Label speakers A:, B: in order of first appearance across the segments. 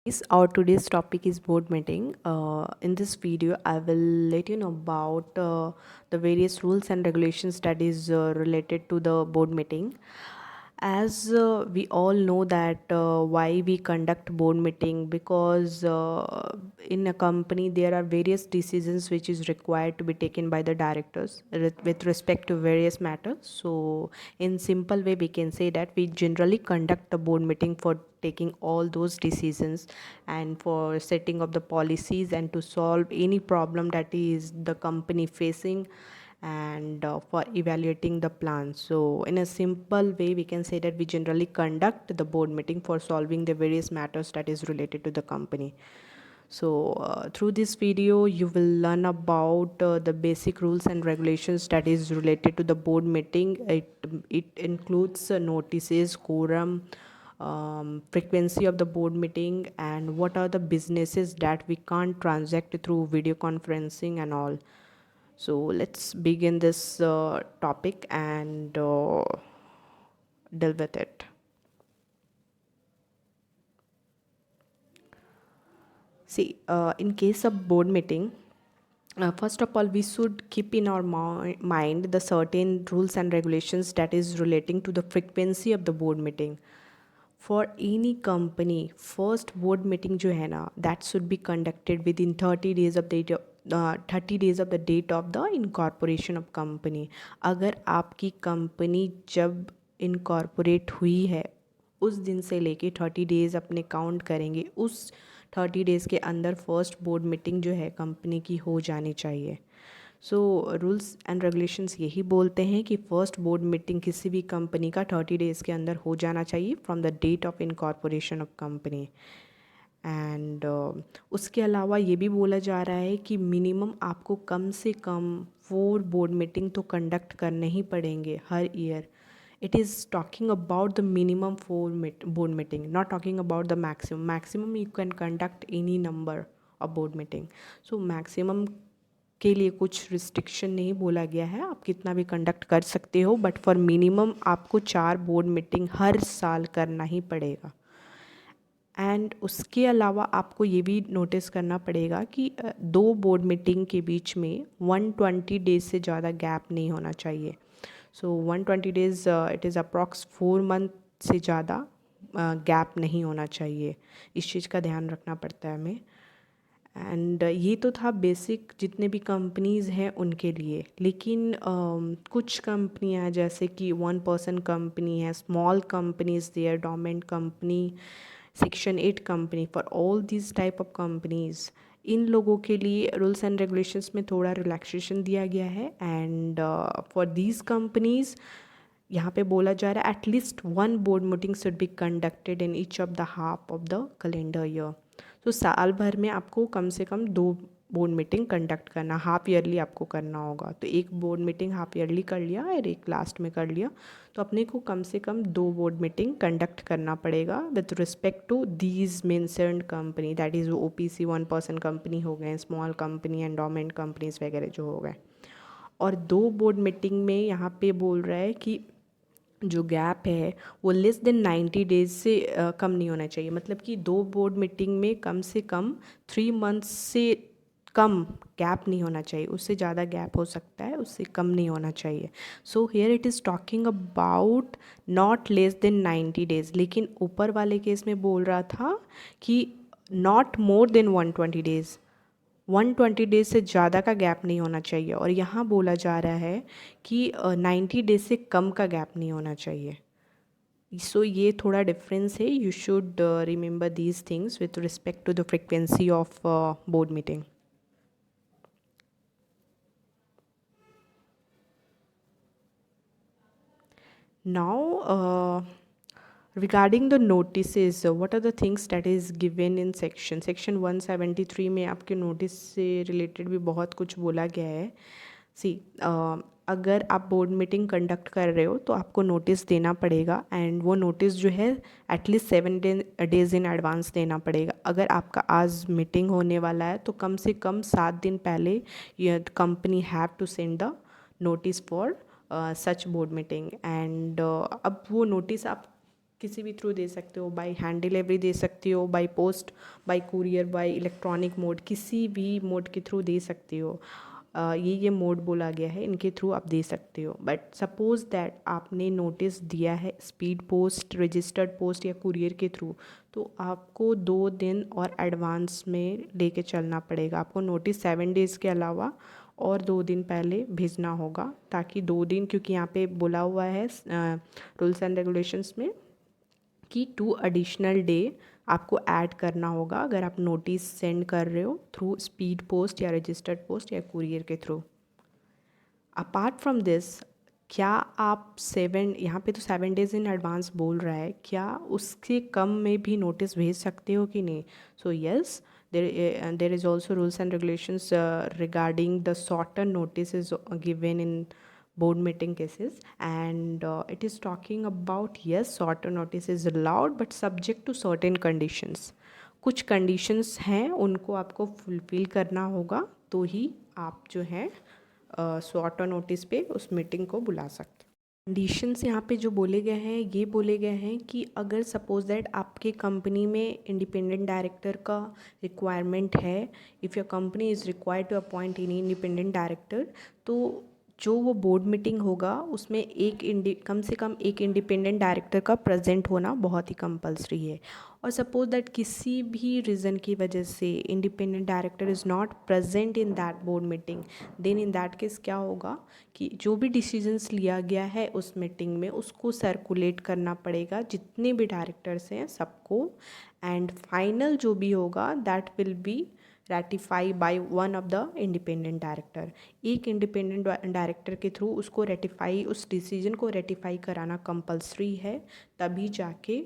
A: Our today's topic is board meeting. In this video, I will let you know about the various rules and regulations that is related to the board meeting. As we all know that why we conduct board meeting, because in a company there are various decisions which is required to be taken by the directors with respect to various matters. So in simple way we can say that we generally conduct a board meeting for taking all those decisions and for setting up the policies and to solve any problem that is the company facing, and for evaluating the plan. So in a simple way we can say that we generally conduct the board meeting for solving the various matters that is related to the company. So through this video you will learn about the basic rules and regulations that is related to the board meeting. It includes notices, quorum, frequency of the board meeting, and what are the businesses that we can't transact through video conferencing and all. So let's begin this topic and deal with it. See, in case of board meeting, first of all, we should keep in our mind the certain rules and regulations that is relating to the frequency of the board meeting. For any company, first board meeting जो है ना, that should be conducted within 30 days of the 30 days of the date of the incorporation of company. अगर आपकी company जब incorporate हुई है उस दिन से लेके 30 डेज़ अपने काउंट करेंगे, उस 30 डेज़ के अंदर फर्स्ट बोर्ड मीटिंग जो है कंपनी की हो जानी चाहिए. सो रूल्स एंड रेगुलेशंस यही बोलते हैं कि फ़र्स्ट बोर्ड मीटिंग किसी भी कंपनी का 30 डेज़ के अंदर हो जाना चाहिए from the date of incorporation of company. And उसके अलावा ये भी बोला जा रहा है कि मिनिमम आपको कम से कम 4 बोर्ड मीटिंग तो कंडक्ट करने ही पड़ेंगे हर year. It is talking about the minimum 4 board meeting, not talking about the maximum. Maximum you can conduct any number of board meeting. So maximum के लिए कुछ रिस्ट्रिक्शन नहीं बोला गया है, आप कितना भी कंडक्ट कर सकते हो, बट फॉर मिनिमम आपको 4 बोर्ड मीटिंग हर साल करना ही पड़ेगा. एंड उसके अलावा आपको ये भी नोटिस करना पड़ेगा कि 2 बोर्ड मीटिंग के बीच में 120 डेज से ज़्यादा गैप नहीं होना चाहिए. सो 120 days it is approx 4 month से ज़्यादा गैप नहीं होना चाहिए. इस चीज़ का ध्यान रखना पड़ता है हमें. एंड ये तो था बेसिक जितने भी कंपनीज़ हैं उनके लिए. लेकिन कुछ कंपनियां जैसे कि 1 पर्सन कंपनी है, small companies there, dormant company, section 8 company, for all this type of companies, इन लोगों के लिए रूल्स एंड रेगुलेशंस में थोड़ा रिलैक्सेशन दिया गया है. एंड फॉर दीज कंपनीज़ यहाँ पे बोला जा रहा है at least 1 board meeting should be conducted in each of the half of the calendar year. तो साल भर में आपको कम से कम 2 बोर्ड मीटिंग कंडक्ट करना, हाफ ईयरली आपको करना होगा. तो एक बोर्ड मीटिंग हाफ ईयरली कर लिया और एक लास्ट में कर लिया, तो अपने को कम से कम 2 बोर्ड मीटिंग कंडक्ट करना पड़ेगा with respect to these mentioned company, that is OPC 1 person company हो गए, स्मॉल कंपनी, एंडोमेंट कंपनीज वगैरह जो हो गए. और 2 बोर्ड मीटिंग में यहाँ पे बोल रहा है कि जो गैप है वो लेस देन 90 डेज से कम नहीं होना चाहिए. मतलब कि 2 बोर्ड मीटिंग में कम से कम 3 मंथ्स से कम गैप नहीं होना चाहिए. उससे ज़्यादा गैप हो सकता है, उससे कम नहीं होना चाहिए. So here it is talking about not less than 90 days. लेकिन ऊपर वाले केस में बोल रहा था कि not more than 120 days, 120 days से ज़्यादा का गैप नहीं होना चाहिए. और यहाँ बोला जा रहा है कि 90 डेज से कम का गैप नहीं होना चाहिए. सो ये थोड़ा डिफरेंस है. You should remember these things with respect to the frequency of board meeting. Now, regarding the notices, what are the things that is given in section 173 में आपके नोटिस से रिलेटेड भी बहुत कुछ बोला गया है. सी अगर आप बोर्ड मीटिंग कंडक्ट कर रहे हो तो आपको नोटिस देना पड़ेगा. एंड वो नोटिस जो है एटलीस्ट 7 डेज़ इन एडवांस देना पड़ेगा. अगर आपका आज मीटिंग होने वाला है तो कम से कम 7 दिन पहले ये company have to send the notice for such board meeting. And अब वो नोटिस आप किसी भी थ्रू दे सकते हो, बाय हैंड डिलीवरी दे सकते हो, by post, bye courier, bye electronic mode, किसी भी मोड के थ्रू दे सकते हो। ये मोड बोला गया है, इनके थ्रू आप दे सकते हो। बट सपोज़ दैट आपने नोटिस दिया है स्पीड पोस्ट, रजिस्टर्ड पोस्ट या कुरियर के थ्रू, तो आपको 2 दिन और एडवांस में लेके चलना पड़ेगा। आपको नोटिस 7 डेज़ के अलावा और 2 दिन पहले भेजना होगा, ताकि 2 दिन, क्योंकि यहाँ पे बोला हुआ है रूल्स एंड रेगुलेशंस में कि 2 एडिशनल डे आपको ऐड करना होगा अगर आप नोटिस सेंड कर रहे हो थ्रू स्पीड पोस्ट या रजिस्टर्ड पोस्ट या कुरियर के थ्रू। अपार्ट फ्रॉम दिस, क्या आप 7, यहाँ पे तो 7 डेज़ इन एडवांस बोल रहा है, क्या उसके कम में भी नोटिस भेज सकते हो कि नहीं? So yes, there is also rules and regulations regarding the shorter notices given in board meeting cases, and it is talking about, yes, shorter notice is allowed but subject to certain conditions. कुछ conditions हैं, उनको आपको fulfil करना होगा, तो ही आप जो है शॉर्टर नोटिस पे उस मीटिंग को बुला सकते। कंडीशंस यहाँ पे जो बोले गए हैं, ये बोले गए हैं कि अगर सपोज दैट आपके कंपनी में इंडिपेंडेंट डायरेक्टर का रिक्वायरमेंट है, if your company is required to appoint any independent director, तो जो वो बोर्ड मीटिंग होगा उसमें कम से कम एक इंडिपेंडेंट डायरेक्टर का प्रेजेंट होना बहुत ही कंपलसरी है। और सपोज दैट किसी भी रीज़न की वजह से independent director is not present in that board meeting, then in that case क्या होगा कि जो भी डिसीजंस लिया गया है उस मीटिंग में उसको सर्कुलेट करना पड़ेगा जितने भी डायरेक्टर्स हैं सबको, एंड फाइनल जो भी होगा that will be ratify by one of the independent director. एक इंडिपेंडेंट डायरेक्टर के थ्रू उसको रेटिफाई, उस डिसीजन को रेटिफाई कराना कंपलसरी है, तभी जाके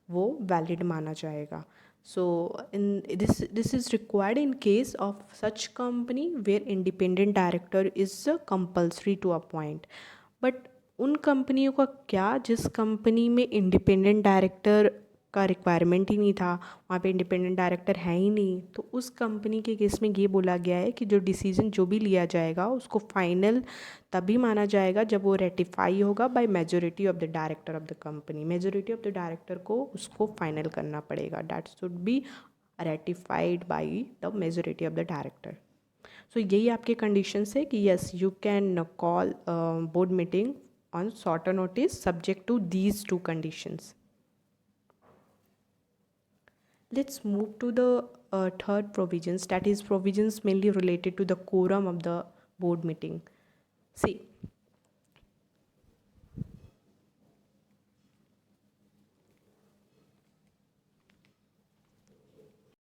A: वो वैलिड माना जाएगा। So in this is required in case of such company where independent director is compulsory to appoint. But उन कंपनियों का क्या जिस कंपनी में इंडिपेंडेंट डायरेक्टर का रिक्वायरमेंट ही नहीं था, वहाँ पे इंडिपेंडेंट डायरेक्टर है ही नहीं, तो उस कंपनी के केस में ये बोला गया है कि जो डिसीजन जो भी लिया जाएगा उसको फाइनल तभी माना जाएगा जब वो रेटिफाई होगा by majority of the director of the company. Majority of the director को उसको फाइनल करना पड़ेगा, that should be ratified by the majority of the director. So यही आपके कंडीशंस है कि yes you can call board meeting on shorter notice subject to these 2 conditions. Let's move to the third provisions, that is provisions mainly related to the quorum of the board meeting. See,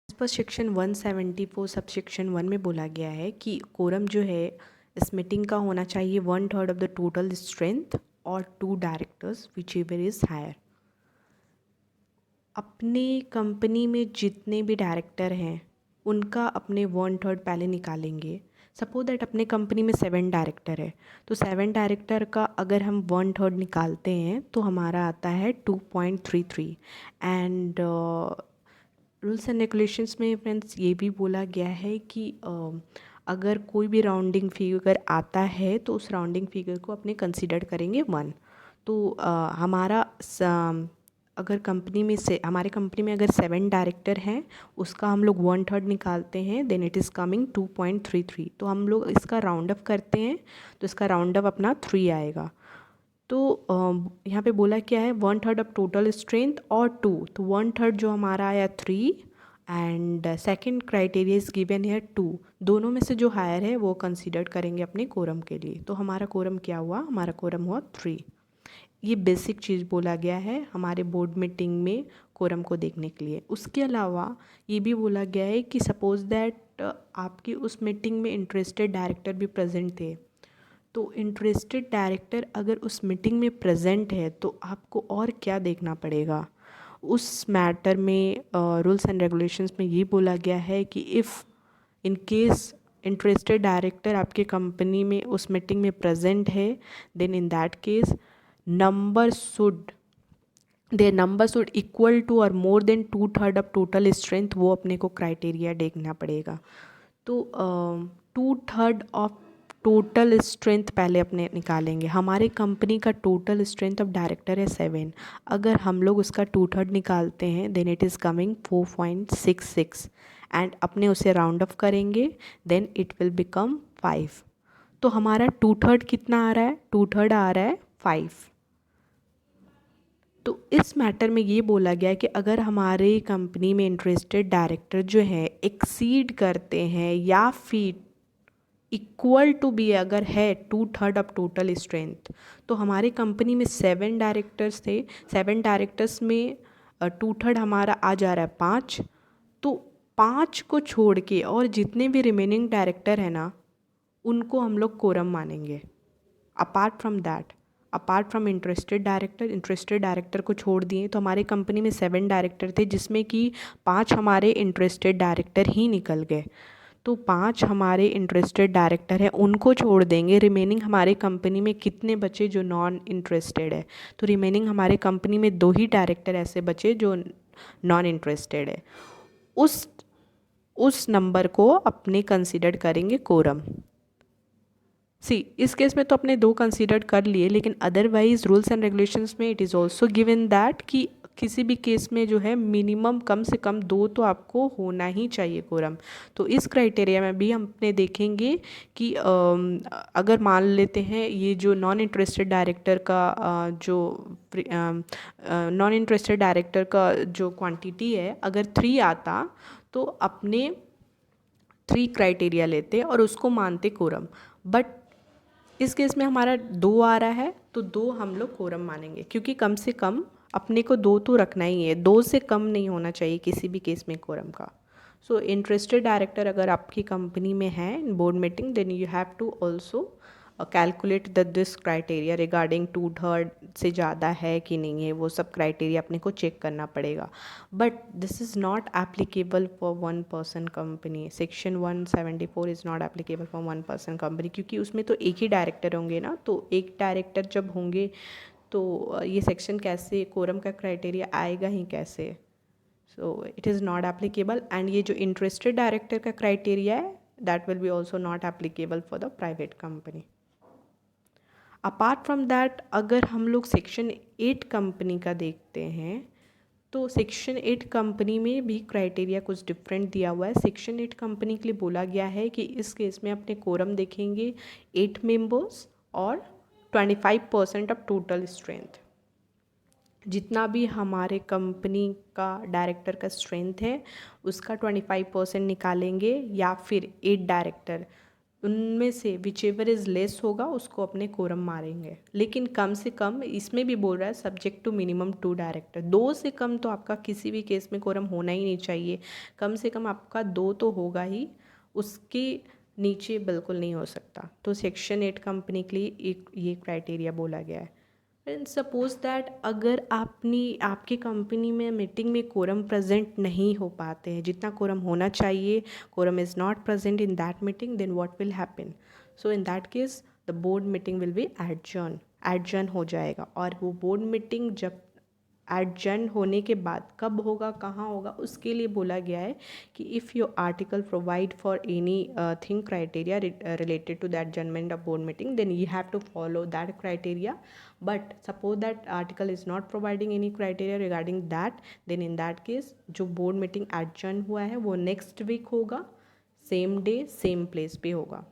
A: as per section 174 subsection 1 में बोला गया है कि quorum जो है इस meeting का होना चाहिए 1/3 ऑफ द टोटल स्ट्रेंथ और 2 directors whichever is higher. अपने कंपनी में जितने भी डायरेक्टर हैं उनका अपने 1/3 पहले निकालेंगे। सपोज दैट अपने कंपनी में 7 डायरेक्टर है, तो 7 डायरेक्टर का अगर हम 1/3 निकालते हैं तो हमारा आता है 2.33। एंड रूल्स एंड रेगुलेशंस में फ्रेंड्स ये भी बोला गया है कि अगर कोई भी राउंडिंग फिगर आता है तो उस राउंडिंग फिगर को अपने कंसिडर करेंगे 1। तो हमारा अगर कंपनी में से हमारे कंपनी में अगर 7 डायरेक्टर हैं उसका हम लोग 1/3 निकालते हैं, देन इट इज़ कमिंग 2.33। तो हम लोग इसका राउंड अप करते हैं तो इसका राउंड अप अपना 3 आएगा। तो यहाँ पे बोला क्या है 1/3 ऑफ टोटल स्ट्रेंथ और 2, तो 1/3 जो हमारा आया 3 and second criteria is given है 2। दोनों में से जो हायर है वो कंसिडर करेंगे अपने कोरम के लिए। तो हमारा कोरम क्या हुआ, हमारा कोरम हुआ 3। ये बेसिक चीज़ बोला गया है हमारे बोर्ड मीटिंग में कोरम को देखने के लिए। उसके अलावा ये भी बोला गया है कि सपोज़ दैट आपकी उस मीटिंग में इंटरेस्टेड डायरेक्टर भी प्रेजेंट थे, तो इंटरेस्टेड डायरेक्टर अगर उस मीटिंग में प्रेजेंट है तो आपको और क्या देखना पड़ेगा उस मैटर में। रूल्स एंड रेगुलेशंस में ये बोला गया है कि if in case interested director आपके कंपनी में उस मीटिंग में प्रेजेंट है, then in that case their number should equal to or more than 2/3 of total strength, वो अपने को क्राइटेरिया देखना पड़ेगा। तो 2/3 ऑफ टोटल स्ट्रेंथ पहले अपने निकालेंगे। हमारे कंपनी का टोटल स्ट्रेंथ ऑफ डायरेक्टर है 7। अगर हम लोग उसका 2/3 निकालते हैं then it is coming 4.66 and अपने उसे राउंड ऑफ करेंगे देन इट विल बिकम 5। तो हमारा 2/3 कितना आ रहा है? 2/3 आ रहा है 5। तो इस मैटर में ये बोला गया है कि अगर हमारे कंपनी में इंटरेस्टेड डायरेक्टर जो है एक्सीड करते हैं या फिर इक्वल टू बी अगर है 2/3 ऑफ टोटल स्ट्रेंथ, तो हमारे कंपनी में 7 डायरेक्टर्स थे, 7 डायरेक्टर्स में 2/3 हमारा आ जा रहा है 5। तो 5 को छोड़ के और जितने भी रिमेनिंग डायरेक्टर हैं ना उनको हम लोग कोरम मानेंगे। अपार्ट फ्रॉम इंटरेस्टेड डायरेक्टर को छोड़ दिए तो हमारे कंपनी में 7 डायरेक्टर थे जिसमें कि 5 हमारे इंटरेस्टेड डायरेक्टर ही निकल गए। तो 5 हमारे इंटरेस्टेड डायरेक्टर हैं उनको छोड़ देंगे। रिमेनिंग हमारे कंपनी में कितने बचे जो नॉन इंटरेस्टेड है? तो रिमेनिंग हमारे कंपनी में 2 ही डायरेक्टर ऐसे बचे जो नॉन इंटरेस्टेड है। उस नंबर को अपने कंसिडर करेंगे कोरम। इस केस में तो अपने 2 कंसीडर कर लिए, लेकिन अदरवाइज रूल्स एंड रेगुलेशंस में it is also given that कि किसी भी केस में जो है मिनिमम कम से कम 2 तो आपको होना ही चाहिए कोरम। तो इस क्राइटेरिया में भी हम अपने देखेंगे कि अगर मान लेते हैं ये जो नॉन इंटरेस्टेड डायरेक्टर का जो क्वांटिटी है अगर 3 आता तो अपने 3 क्राइटेरिया लेते और उसको मानते कोरम। बट इस केस में हमारा 2 आ रहा है तो 2 हम लोग कोरम मानेंगे, क्योंकि कम से कम अपने को 2 तो रखना ही है, 2 से कम नहीं होना चाहिए किसी भी केस में कोरम का। सो इंटरेस्टेड डायरेक्टर अगर आपकी कंपनी में है in board meeting then you have to also calculate this criteria regarding 2/3 से ज़्यादा है कि नहीं है, वो सब क्राइटेरिया अपने को चेक करना पड़ेगा। But this is not applicable for 1 person company. Section 174 is not applicable for 1 person company, क्योंकि उसमें तो एक ही डायरेक्टर होंगे ना। तो एक डायरेक्टर जब होंगे तो ये सेक्शन कैसे, कोरम का क्राइटेरिया आएगा ही कैसे? So it is not applicable. And ये जो इंटरेस्टेड डायरेक्टर का क्राइटेरिया है that will be also not applicable for the private company. Apart from that अगर हम लोग सेक्शन 8 कंपनी का देखते हैं तो सेक्शन 8 कंपनी में भी क्राइटेरिया कुछ डिफरेंट दिया हुआ है। सेक्शन 8 कंपनी के लिए बोला गया है कि इस केस में अपने कोरम देखेंगे 8 मेंबर्स और 25% ऑफ टोटल स्ट्रेंथ। जितना भी हमारे कंपनी का डायरेक्टर का स्ट्रेंथ है उसका 25% निकालेंगे, या फिर 8 डायरेक्टर उनमें से विच एवर इज़ लेस होगा उसको अपने कोरम मारेंगे। लेकिन कम से कम इसमें भी बोल रहा है सब्जेक्ट टू मिनिमम 2 डायरेक्टर। 2 से कम तो आपका किसी भी केस में कोरम होना ही नहीं चाहिए। कम से कम आपका 2 तो होगा ही, उसके नीचे बिल्कुल नहीं हो सकता। तो सेक्शन 8 कंपनी के लिए एक ये क्राइटेरिया बोला गया है। एंड सपोज दैट अगर आपकी कंपनी में मीटिंग में कोरम प्रेजेंट नहीं हो पाते हैं, जितना कोरम होना चाहिए quorum is not present in that meeting, then what will happen? So in that case the board meeting will be adjourn हो जाएगा। और वो बोर्ड मीटिंग जब एडजर्न होने के बाद कब होगा, कहाँ होगा, उसके लिए बोला गया है कि if your article provide for any thing criteria related to the adjournment of board meeting then you have to follow that criteria. But suppose that article is not providing any criteria regarding that, then in that case जो board meeting adjourn हुआ है वो next week होगा, same day same place पे होगा।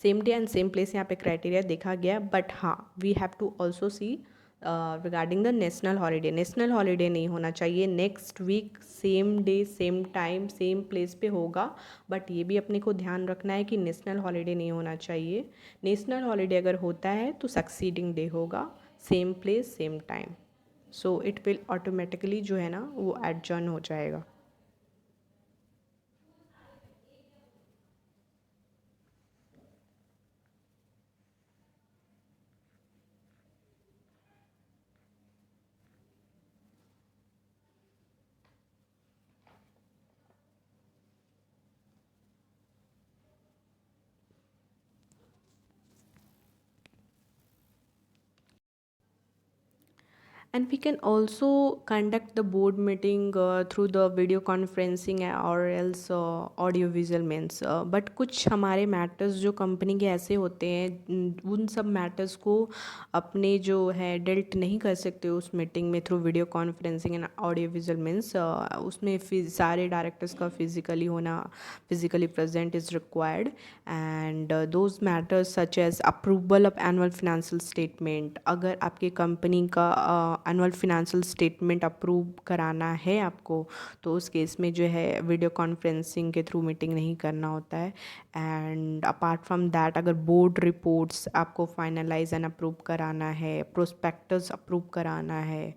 A: Same day and same place यहाँ पे criteria देखा गया। बट हाँ we have to also see regarding the national holiday नहीं होना चाहिए। Next week same day same time same place पे होगा, बट ये भी अपने को ध्यान रखना है कि नेशनल हॉलीडे नहीं होना चाहिए। नेशनल हॉलीडे अगर होता है तो सक्सीडिंग डे होगा, same place same time. So it will automatically जो है ना वो एडजर्न हो जाएगा। And we can also conduct the board meeting through the video conferencing or else audio visual means, but कुछ हमारे मैटर्स जो कंपनी के ऐसे होते हैं उन सब मैटर्स को अपने जो है डेल्ट नहीं कर सकते उस मीटिंग में through video conferencing and audio visual means, उसमें सारे डायरेक्टर्स का फिजिकली होना, physically present is required, and those matters such as approval of annual financial statement. अगर आपकी कंपनी का एनुअल फिनेंशियल स्टेटमेंट अप्रूव कराना है आपको, तो उस केस में जो है वीडियो कॉन्फ्रेंसिंग के थ्रू मीटिंग नहीं करना होता है। एंड अपार्ट फ्रॉम दैट, अगर बोर्ड रिपोर्ट्स आपको फाइनलाइज एंड अप्रूव कराना है, प्रोस्पेक्टस अप्रूव कराना है,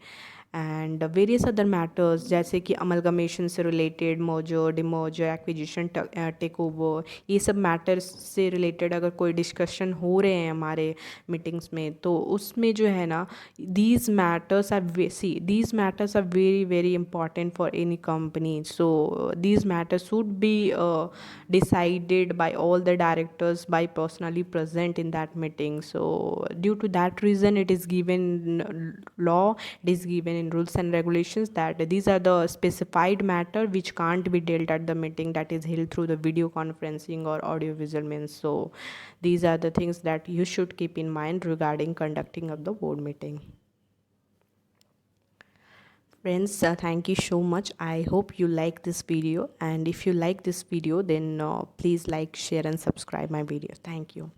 A: एंड वेरियस अदर मैटर्स जैसे कि अमलगमेशन से related, merger, demerger, acquisition, take over, ये सब मैटर्स से रिलेटेड अगर कोई डिस्कशन हो रहे हैं हमारे मीटिंग्स में, तो उसमें जो है ना, these matters are these matters are very very important for any company. So these matters should be decided by all the directors by personally present in that meeting. So due to that reason, it is given law, it is given in rules and regulations that these are the specified matter which can't be dealt at the meeting that is held through the video conferencing or audio visual means. So these are the things that you should keep in mind regarding conducting of the board meeting. Friends, thank you so much. I hope you like this video, and if you like this video, then please like, share and subscribe my video. Thank you.